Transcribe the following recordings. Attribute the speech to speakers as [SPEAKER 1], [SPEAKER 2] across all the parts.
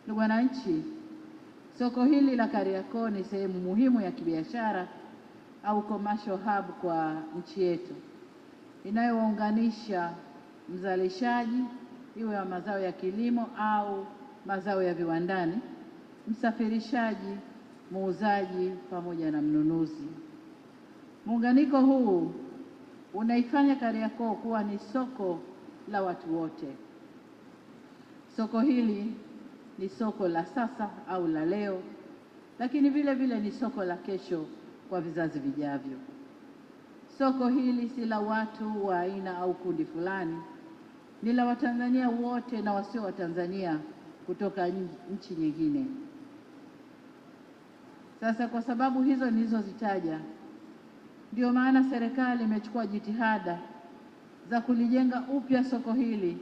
[SPEAKER 1] Ndugu wananchi, soko hili la Kariakoo ni sehemu muhimu ya kibiashara au commercial hub kwa nchi yetu, inayounganisha mzalishaji iwe wa mazao ya kilimo au mazao ya viwandani, msafirishaji, muuzaji pamoja na mnunuzi. Muunganiko huu unaifanya Kariakoo kuwa ni soko la watu wote. Soko hili ni soko la sasa au la leo, lakini vile vile ni soko la kesho kwa vizazi vijavyo. Soko hili si la watu wa aina au kundi fulani, ni la Watanzania wote na wasio Watanzania kutoka nchi nyingine. Sasa kwa sababu hizo nilizozitaja, ndio maana serikali imechukua jitihada za kulijenga upya soko hili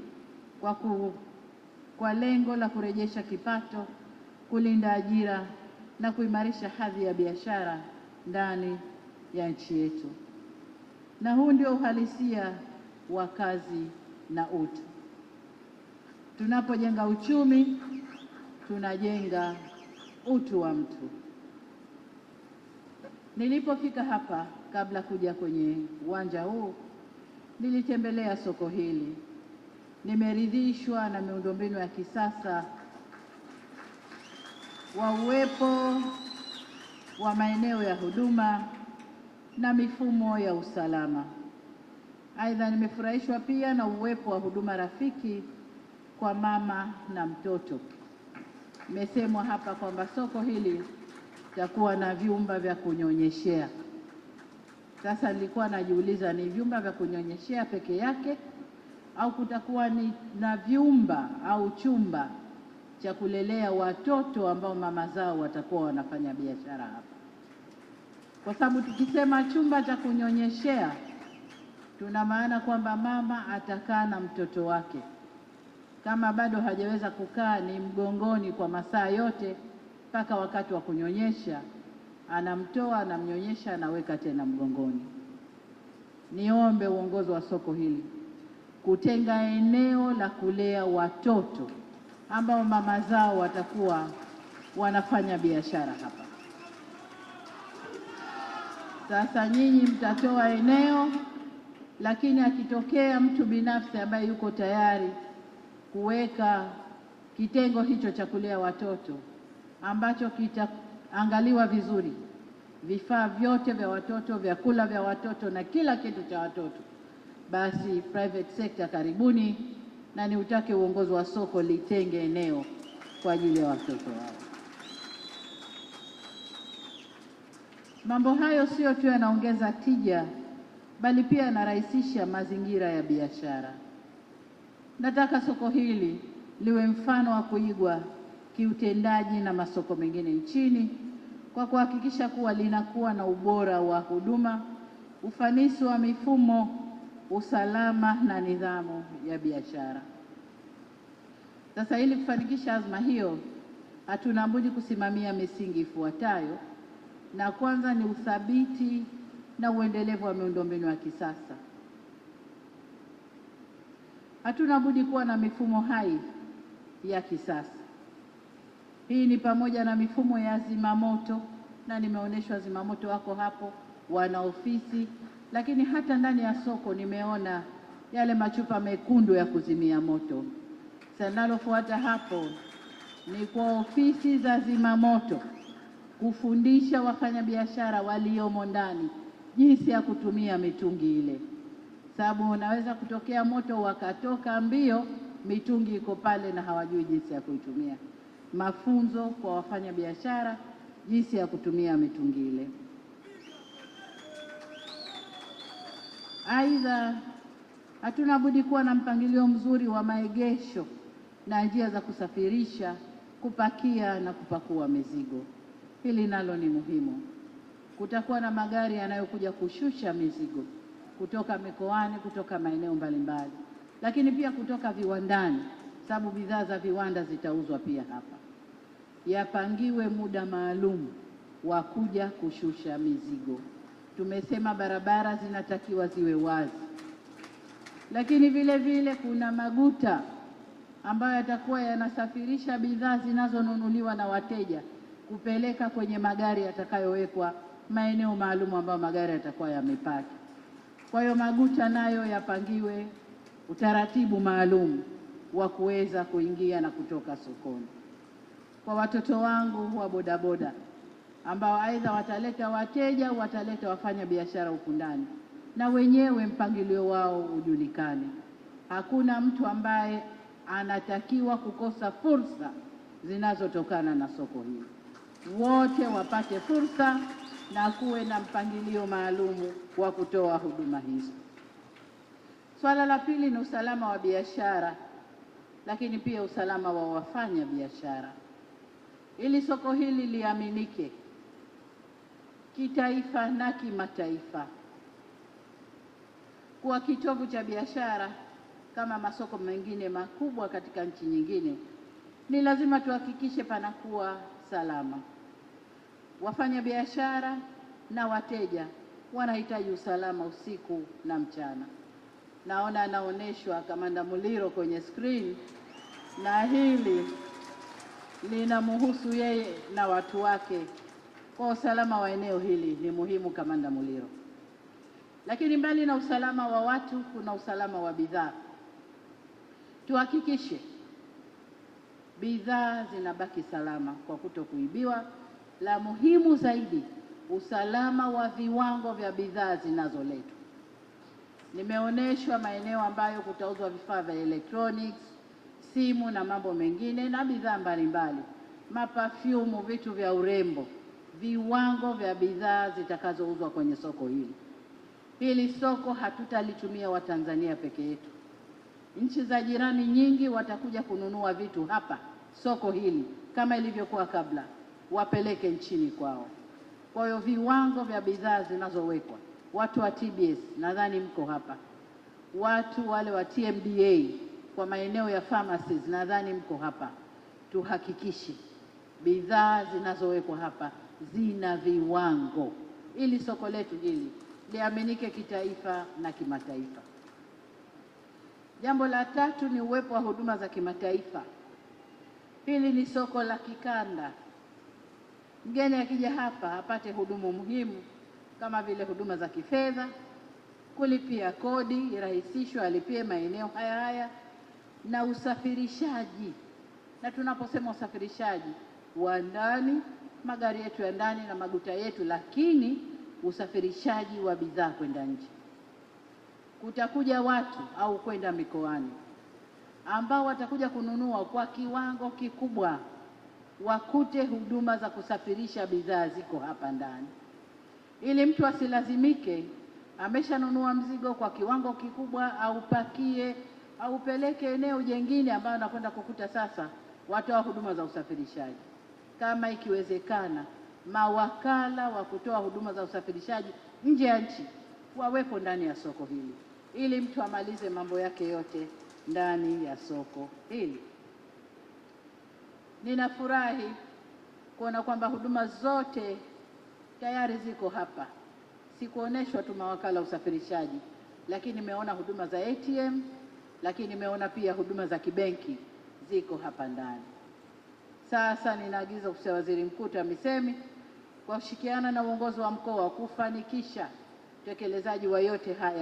[SPEAKER 1] kwa lengo la kurejesha kipato, kulinda ajira na kuimarisha hadhi ya biashara ndani ya nchi yetu. Na huu ndio uhalisia wa kazi na utu. Tunapojenga uchumi, tunajenga utu wa mtu. Nilipofika hapa kabla kuja kwenye uwanja huu, nilitembelea soko hili. Nimeridhishwa na miundombinu ya kisasa wa uwepo wa maeneo ya huduma na mifumo ya usalama. Aidha, nimefurahishwa pia na uwepo wa huduma rafiki kwa mama na mtoto. Imesemwa hapa kwamba soko hili litakuwa na vyumba vya kunyonyeshea. Sasa nilikuwa najiuliza, ni vyumba vya kunyonyeshea peke yake au kutakuwa na vyumba au chumba cha kulelea watoto ambao mama zao watakuwa wanafanya biashara hapa? Kwa sababu tukisema chumba cha kunyonyeshea, tuna maana kwamba mama atakaa na mtoto wake. Kama bado hajaweza kukaa, ni mgongoni kwa masaa yote mpaka wakati wa kunyonyesha, anamtoa, anamnyonyesha, anaweka tena mgongoni. Niombe uongozi wa soko hili kutenga eneo la kulea watoto ambao mama zao watakuwa wanafanya biashara hapa. Sasa nyinyi mtatoa eneo, lakini akitokea mtu binafsi ambaye yuko tayari kuweka kitengo hicho cha kulea watoto ambacho kitaangaliwa vizuri, vifaa vyote vya watoto, vyakula vya watoto na kila kitu cha watoto, basi private sector karibuni, na niutake uongozi wa soko litenge eneo kwa ajili ya watoto wao. Mambo hayo sio tu yanaongeza tija, bali pia yanarahisisha mazingira ya biashara. Nataka soko hili liwe mfano wa kuigwa kiutendaji na masoko mengine nchini kwa kuhakikisha kuwa linakuwa na ubora wa huduma, ufanisi wa mifumo, usalama na nidhamu ya biashara. Sasa ili kufanikisha azma hiyo, hatuna budi kusimamia misingi ifuatayo, na kwanza ni uthabiti na uendelevu wa miundombinu ya kisasa. Hatuna budi kuwa na mifumo hai ya kisasa. Hii ni pamoja na mifumo ya zimamoto, na nimeonyeshwa zimamoto wako hapo, wana ofisi, lakini hata ndani ya soko nimeona yale machupa mekundu ya kuzimia moto. Sasa nalofuata hapo ni kwa ofisi za zimamoto kufundisha wafanyabiashara waliomo ndani jinsi ya kutumia mitungi ile, sababu unaweza kutokea moto wakatoka mbio, mitungi iko pale na hawajui jinsi ya kuitumia. Mafunzo kwa wafanyabiashara jinsi ya kutumia mitungi ile. Aidha, hatuna budi kuwa na mpangilio mzuri wa maegesho na njia za kusafirisha, kupakia na kupakua mizigo. Hili nalo ni muhimu. Kutakuwa na magari yanayokuja kushusha mizigo kutoka mikoani, kutoka maeneo mbalimbali, lakini pia kutoka viwandani, sababu bidhaa za viwanda zitauzwa pia hapa. Yapangiwe muda maalum wa kuja kushusha mizigo. Tumesema barabara zinatakiwa ziwe wazi, lakini vile vile kuna maguta ambayo yatakuwa yanasafirisha bidhaa zinazonunuliwa na wateja kupeleka kwenye magari yatakayowekwa maeneo maalum ambayo magari yatakuwa yamepaki. Kwa hiyo maguta nayo yapangiwe utaratibu maalum wa kuweza kuingia na kutoka sokoni. Kwa watoto wangu wa bodaboda ambao aidha wataleta wateja au wataleta wafanya biashara huku ndani, na wenyewe mpangilio wao ujulikane. Hakuna mtu ambaye anatakiwa kukosa fursa zinazotokana na soko hili. Wote wapate fursa na kuwe na mpangilio maalumu wa kutoa huduma hizo. Swala la pili ni usalama wa biashara, lakini pia usalama wa wafanya biashara. Ili soko hili liaminike kitaifa na kimataifa kuwa kitovu cha biashara kama masoko mengine makubwa katika nchi nyingine, ni lazima tuhakikishe panakuwa salama. Wafanya biashara na wateja wanahitaji usalama usiku na mchana. Naona anaonyeshwa Kamanda Muliro kwenye screen, na hili linamhusu yeye na watu wake. Kwa usalama wa eneo hili ni muhimu, Kamanda Muliro. Lakini mbali na usalama wa watu, kuna usalama wa bidhaa. Tuhakikishe bidhaa zinabaki salama kwa kutokuibiwa. La muhimu zaidi, usalama wa viwango vya bidhaa zinazoletwa. Nimeonyeshwa maeneo ambayo kutauzwa vifaa vya electronics, simu na mambo mengine na bidhaa mbalimbali, mapafyumu, vitu vya urembo, viwango vya bidhaa zitakazouzwa kwenye soko hili. Hili soko hatutalitumia Watanzania peke yetu. Nchi za jirani nyingi watakuja kununua vitu hapa soko hili kama ilivyokuwa kabla, wapeleke nchini kwao. Kwa hiyo viwango vya bidhaa zinazowekwa, watu wa TBS nadhani mko hapa, watu wale wa TMDA kwa maeneo ya pharmacies nadhani mko hapa, tuhakikishe bidhaa zinazowekwa hapa zina viwango ili soko letu hili liaminike kitaifa na kimataifa. Jambo la tatu ni uwepo wa huduma za kimataifa. Hili ni soko la kikanda. Mgeni akija hapa apate huduma muhimu kama vile huduma za kifedha, kulipia kodi irahisishwe, alipie maeneo haya na usafirishaji. Na tunaposema usafirishaji wa ndani, magari yetu ya ndani na maguta yetu, lakini usafirishaji wa bidhaa kwenda nje. Kutakuja watu au kwenda mikoani ambao watakuja kununua kwa kiwango kikubwa, wakute huduma za kusafirisha bidhaa ziko hapa ndani, ili mtu asilazimike ameshanunua mzigo kwa kiwango kikubwa au pakie au peleke eneo jingine ambayo anakwenda kukuta sasa watoa huduma za usafirishaji. Kama ikiwezekana, mawakala wa kutoa huduma za usafirishaji nje ya nchi wawepo ndani ya soko hili, ili mtu amalize mambo yake yote ndani ya soko hili. Ninafurahi kuona kwamba huduma zote tayari ziko hapa. Sikuoneshwa tu mawakala usafirishaji, lakini nimeona huduma za ATM, lakini nimeona pia huduma za kibenki ziko hapa ndani. Sasa ninaagiza ofisi ya Waziri Mkuu TAMISEMI kwa kushirikiana na uongozi wa mkoa kufanikisha utekelezaji wa yote haya.